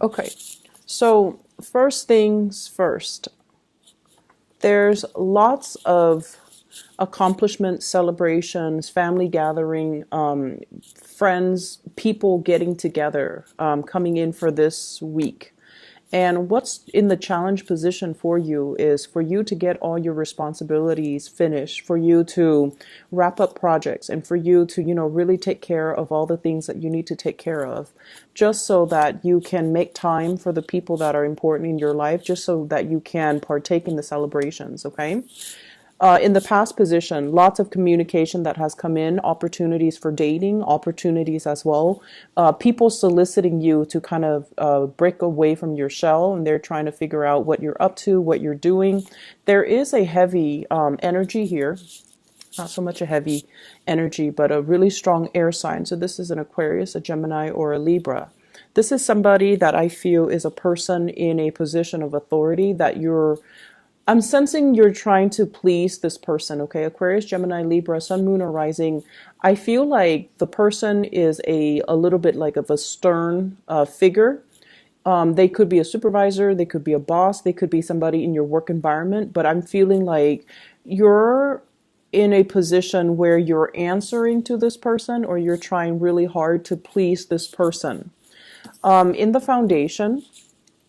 Okay, so first things first, there's lots of accomplishments, celebrations, family gathering, friends, people getting together, coming in for this week. And what's in the challenge position for you is for you to get all your responsibilities finished, for you to wrap up projects, and for you to, really take care of all the things that you need to take care of, just so that you can make time for the people that are important in your life, just so that you can partake in the celebrations, okay? In the past position, lots of communication that has come in, opportunities for dating, opportunities as well. People soliciting you to kind of break away from your shell, and they're trying to figure out what you're up to, what you're doing. There is a heavy energy here. Not so much a heavy energy, but a really strong air sign. So this is an Aquarius, a Gemini, or a Libra. This is somebody that I feel is a person in a position of authority that I'm sensing you're trying to please this person, okay? Aquarius, Gemini, Libra, Sun, Moon, or Rising. I feel like the person is a little bit like of a stern figure. They could be a supervisor, they could be a boss, they could be somebody in your work environment, but I'm feeling like you're in a position where you're answering to this person, or you're trying really hard to please this person. In the foundation,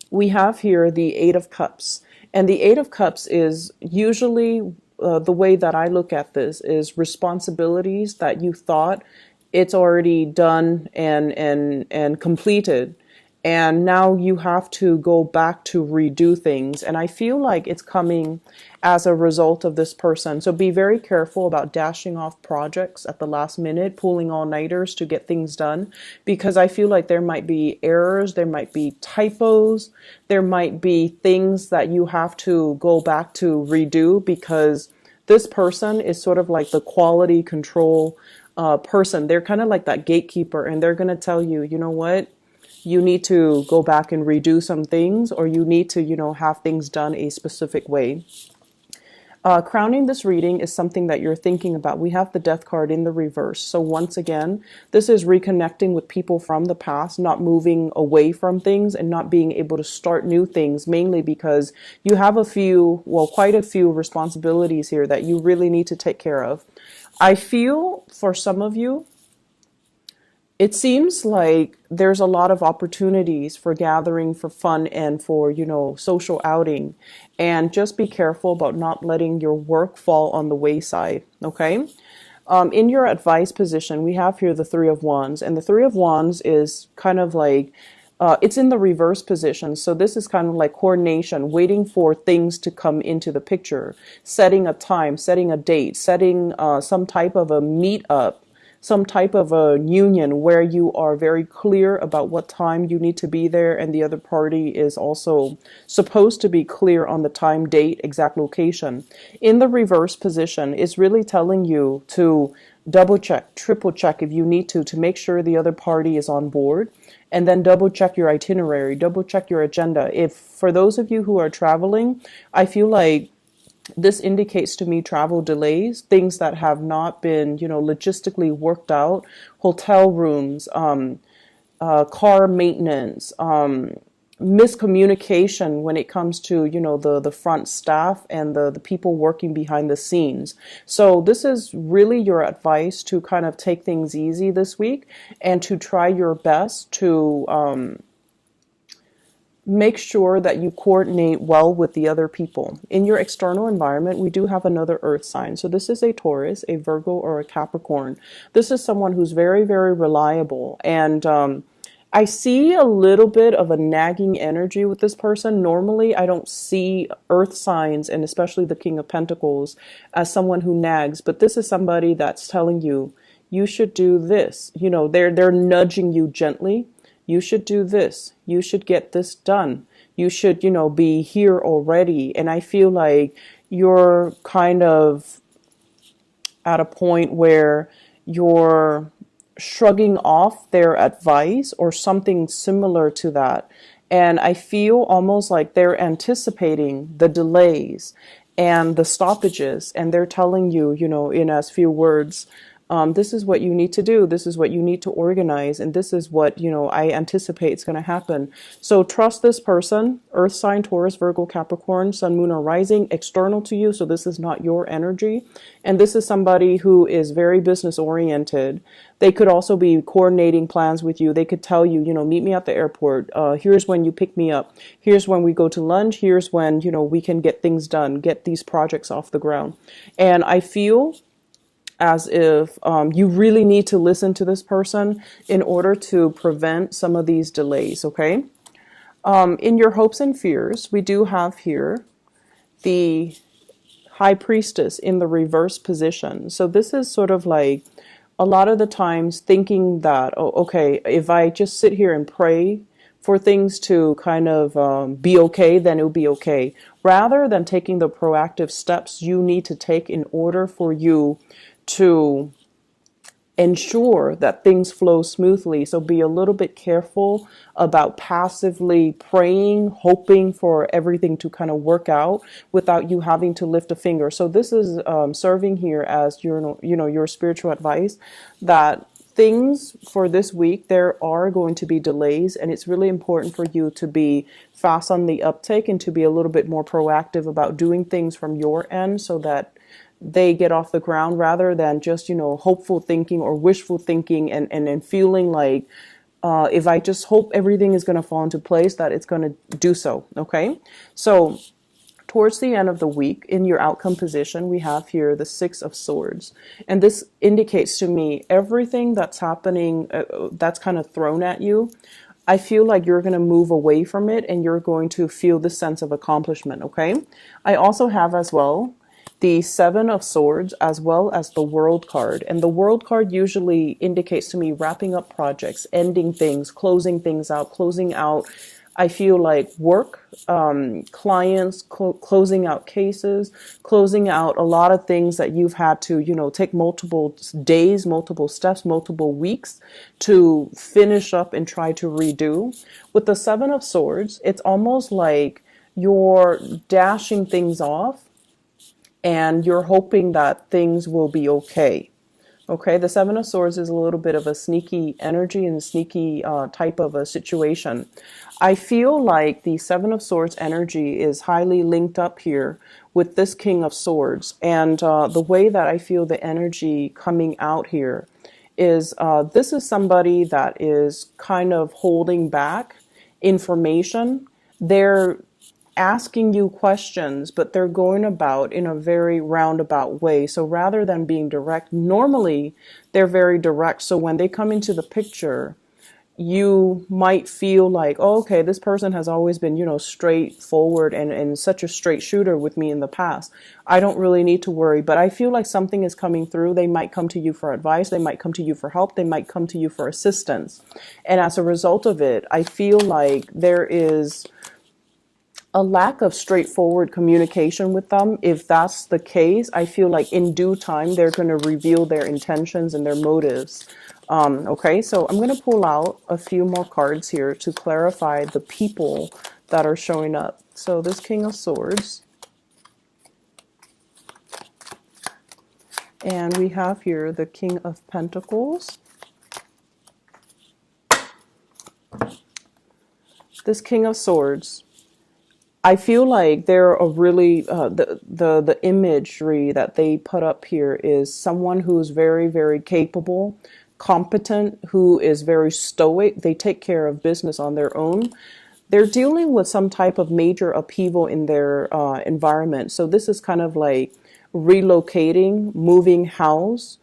we have here the Eight of Cups. And the Eight of Cups is usually the way that I look at this is responsibilities that you thought it's already done and completed. And now you have to go back to redo things. And I feel like it's coming as a result of this person. So be very careful about dashing off projects at the last minute, pulling all-nighters to get things done, because I feel like there might be errors, there might be typos, there might be things that you have to go back to redo, because this person is sort of like the quality control person. They're kind of like that gatekeeper, and they're going to tell you, you know what? You need to go back and redo some things, or you need to, have things done a specific way. Crowning this reading is something that you're thinking about. We have the Death card in the reverse. So once again, this is reconnecting with people from the past, not moving away from things and not being able to start new things, mainly because you have quite a few responsibilities here that you really need to take care of. I feel for some of you, it seems like there's a lot of opportunities for gathering, for fun, and for, social outing. And just be careful about not letting your work fall on the wayside, okay? In your advice position, we have here the Three of Wands. And the Three of Wands is kind of like, it's in the reverse position. So this is kind of like coordination, waiting for things to come into the picture, setting a time, setting a date, setting some type of a meetup, some type of a union where you are very clear about what time you need to be there, and the other party is also supposed to be clear on the time, date, exact location. In the reverse position, it's really telling you to double check, triple check if you need to make sure the other party is on board, and then double check your itinerary, double check your agenda. If for those of you who are traveling, I feel like this indicates to me travel delays, things that have not been, logistically worked out, hotel rooms, car maintenance, miscommunication when it comes to, the front staff and the people working behind the scenes. So this is really your advice to kind of take things easy this week and to try your best to make sure that you coordinate well with the other people. In your external environment, we do have another earth sign. So this is a Taurus, a Virgo, or a Capricorn. This is someone who's very, very reliable. And I see a little bit of a nagging energy with this person. Normally, I don't see earth signs, and especially the King of Pentacles, as someone who nags. But this is somebody that's telling you, you should do this. They're nudging you gently. You should do this. You should get this done. You should, be here already. And I feel like you're kind of at a point where you're shrugging off their advice or something similar to that. And I feel almost like they're anticipating the delays and the stoppages. And they're telling you, in as few words, This is what you need to do. This is what you need to organize. And this is what, I anticipate is going to happen. So trust this person, Earth sign, Taurus, Virgo, Capricorn, Sun, Moon, or Rising, external to you. So this is not your energy. And this is somebody who is very business oriented. They could also be coordinating plans with you. They could tell you, meet me at the airport. Here's when you pick me up. Here's when we go to lunch. Here's when, we can get things done, get these projects off the ground. And I feel as if you really need to listen to this person in order to prevent some of these delays, okay? In your hopes and fears, we do have here the High Priestess in the reverse position. So this is sort of like a lot of the times thinking that, oh, okay, if I just sit here and pray for things to kind of be okay, then it'll be okay. Rather than taking the proactive steps you need to take in order for you to ensure that things flow smoothly. So be a little bit careful about passively praying, hoping for everything to kind of work out without you having to lift a finger. So this is serving here as your spiritual advice that things for this week, there are going to be delays, and it's really important for you to be fast on the uptake and to be a little bit more proactive about doing things from your end so that they get off the ground rather than just, hopeful thinking or wishful thinking and feeling like if I just hope everything is going to fall into place, that it's going to do so. Okay. So towards the end of the week in your outcome position, we have here the Six of Swords. And this indicates to me everything that's happening that's kind of thrown at you. I feel like you're going to move away from it and you're going to feel this sense of accomplishment. Okay. I also have as well the Seven of Swords as well as the World card. And the World card usually indicates to me wrapping up projects, ending things, closing things out, closing out, I feel like work, clients, closing out cases, closing out a lot of things that you've had to, take multiple days, multiple steps, multiple weeks to finish up and try to redo. With the Seven of Swords, it's almost like you're dashing things off and you're hoping that things will be okay. Okay, the Seven of Swords is a little bit of a sneaky energy and sneaky type of a situation. I feel like the Seven of Swords energy is highly linked up here with this King of Swords. And the way that I feel the energy coming out here is this is somebody that is kind of holding back information. They're asking you questions, but they're going about in a very roundabout way. So rather than being direct, normally they're very direct. So when they come into the picture, you might feel like, oh, okay, this person has always been, straightforward and such a straight shooter with me in the past. I don't really need to worry, but I feel like something is coming through. They might come to you for advice. They might come to you for help. They might come to you for assistance. And as a result of it, I feel like there is a lack of straightforward communication with them. If that's the case, I feel like in due time, they're going to reveal their intentions and their motives. Okay, so I'm going to pull out a few more cards here to clarify the people that are showing up. So this King of Swords. And we have here the King of Pentacles. This King of Swords. I feel like they're a really, the imagery that they put up here is someone who's very, very capable, competent, who is very stoic. They take care of business on their own. They're dealing with some type of major upheaval in their environment. So this is kind of like relocating, moving house,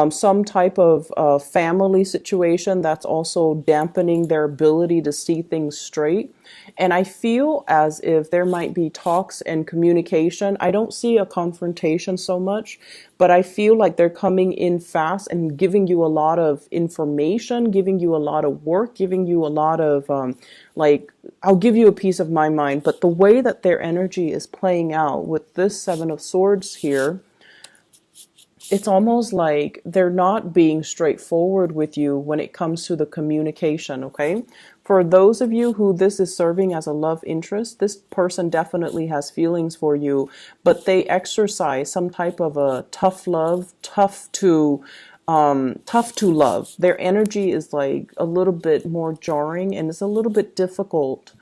some type of family situation that's also dampening their ability to see things straight. And I feel as if there might be talks and communication. I don't see a confrontation so much, but I feel like they're coming in fast and giving you a lot of information, giving you a lot of work, giving you a lot of I'll give you a piece of my mind. But the way that their energy is playing out with this Seven of Swords here, it's almost like they're not being straightforward with you when it comes to the communication, okay? For those of you who this is serving as a love interest, this person definitely has feelings for you, but they exercise some type of a tough love, tough to tough to love. Their energy is like a little bit more jarring, and it's a little bit difficult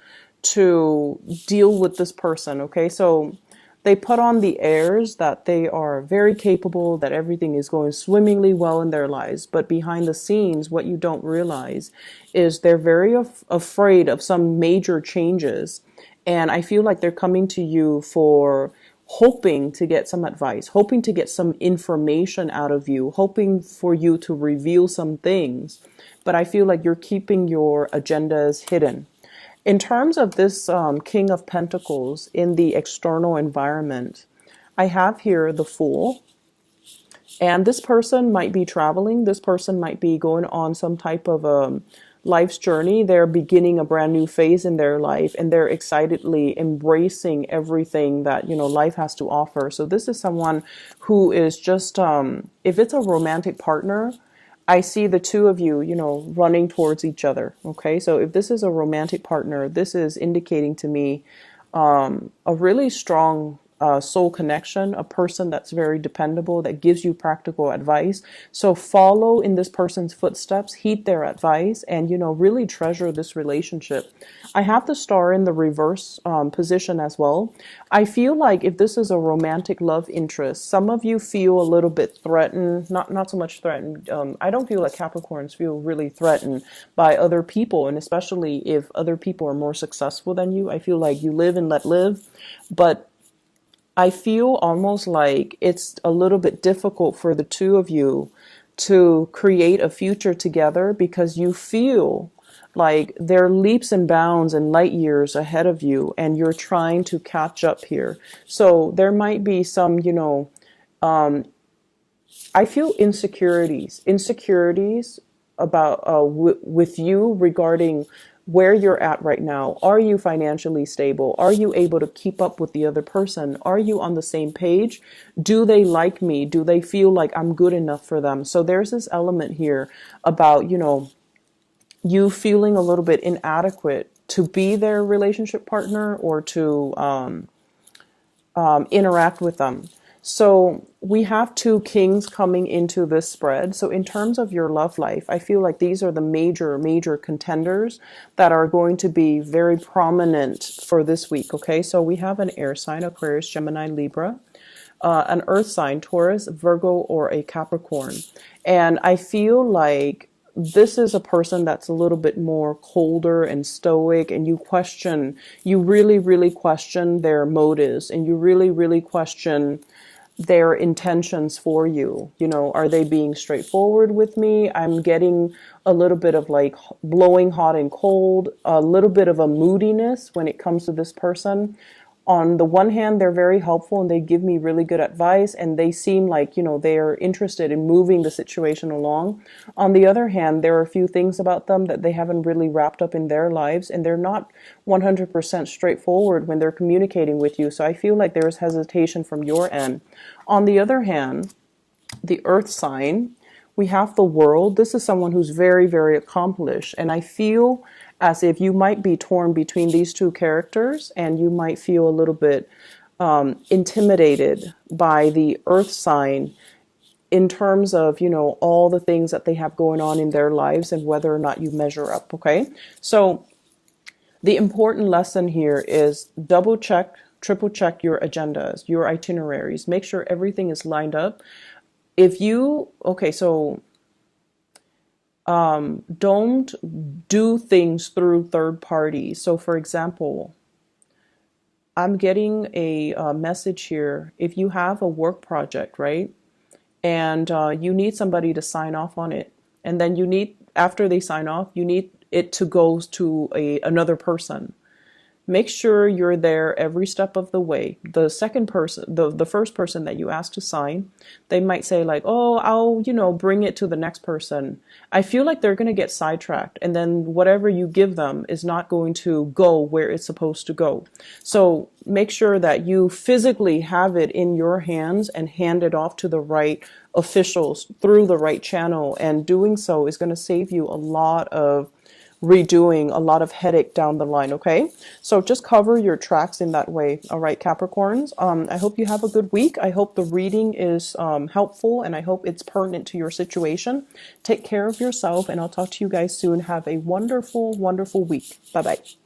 to deal with this person. Okay, so they put on the airs that they are very capable, that everything is going swimmingly well in their lives. But behind the scenes, what you don't realize is they're very afraid of some major changes. And I feel like they're coming to you for hoping to get some advice, hoping to get some information out of you, hoping for you to reveal some things. But I feel like you're keeping your agendas hidden. In terms of this King of Pentacles in the external environment, I have here the Fool. And this person might be traveling. This person might be going on some type of life's journey. They're beginning a brand new phase in their life, and they're excitedly embracing everything that, life has to offer. So this is someone who is just, if it's a romantic partner, I see the two of you, running towards each other. Okay. So if this is a romantic partner, this is indicating to me a really strong soul connection, a person that's very dependable, that gives you practical advice. So follow in this person's footsteps, heed their advice, and, really treasure this relationship. I have the Star in the reverse position as well. I feel like if this is a romantic love interest, some of you feel a little bit threatened, not so much threatened. I don't feel like Capricorns feel really threatened by other people, and especially if other people are more successful than you. I feel like you live and let live, but I feel almost like it's a little bit difficult for the two of you to create a future together because you feel like they're leaps and bounds and light years ahead of you, and you're trying to catch up here. So there might be some, I feel insecurities about with you regarding where you're at right now. Are you financially stable? Are you able to keep up with the other person? Are you on the same page? Do they like me? Do they feel like I'm good enough for them? So there's this element here about, you feeling a little bit inadequate to be their relationship partner or to interact with them. So we have two kings coming into this spread. So in terms of your love life, I feel like these are the major contenders that are going to be very prominent for this week. Okay, so we have an air sign, Aquarius, Gemini, Libra, an earth sign, Taurus, Virgo, or a Capricorn. And I feel like this is a person that's a little bit more colder and stoic, and you really question their motives, and you really question their intentions for you. Are they being straightforward with me? I'm getting a little bit of like blowing hot and cold, a little bit of a moodiness when it comes to this person. On the one hand, they're very helpful and they give me really good advice, and they seem like, they're interested in moving the situation along. On the other hand, there are a few things about them that they haven't really wrapped up in their lives, and they're not 100% straightforward when they're communicating with you. So I feel like there's hesitation from your end. On the other hand, the earth sign, we have the World. This is someone who's very accomplished, and I feel as if you might be torn between these two characters, and you might feel a little bit intimidated by the earth sign in terms of, all the things that they have going on in their lives and whether or not you measure up. Okay. So the important lesson here is double check, triple check your agendas, your itineraries, make sure everything is lined up. Don't do things through third parties. So for example, I'm getting a message here. If you have a work project, right? And you need somebody to sign off on it. And then after they sign off, you need it to go to another person. Make sure you're there every step of the way. The second person, the first person that you ask to sign, they might say like, oh, I'll, bring it to the next person. I feel like they're going to get sidetracked, and then whatever you give them is not going to go where it's supposed to go. So make sure that you physically have it in your hands and hand it off to the right officials through the right channel. And doing so is going to save you a lot of redoing a lot of headache down the line, okay? So just cover your tracks in that way, all right, Capricorns? I hope you have a good week. I hope the reading is helpful, and I hope it's pertinent to your situation. Take care of yourself, and I'll talk to you guys soon. Have a wonderful, wonderful week. Bye-bye.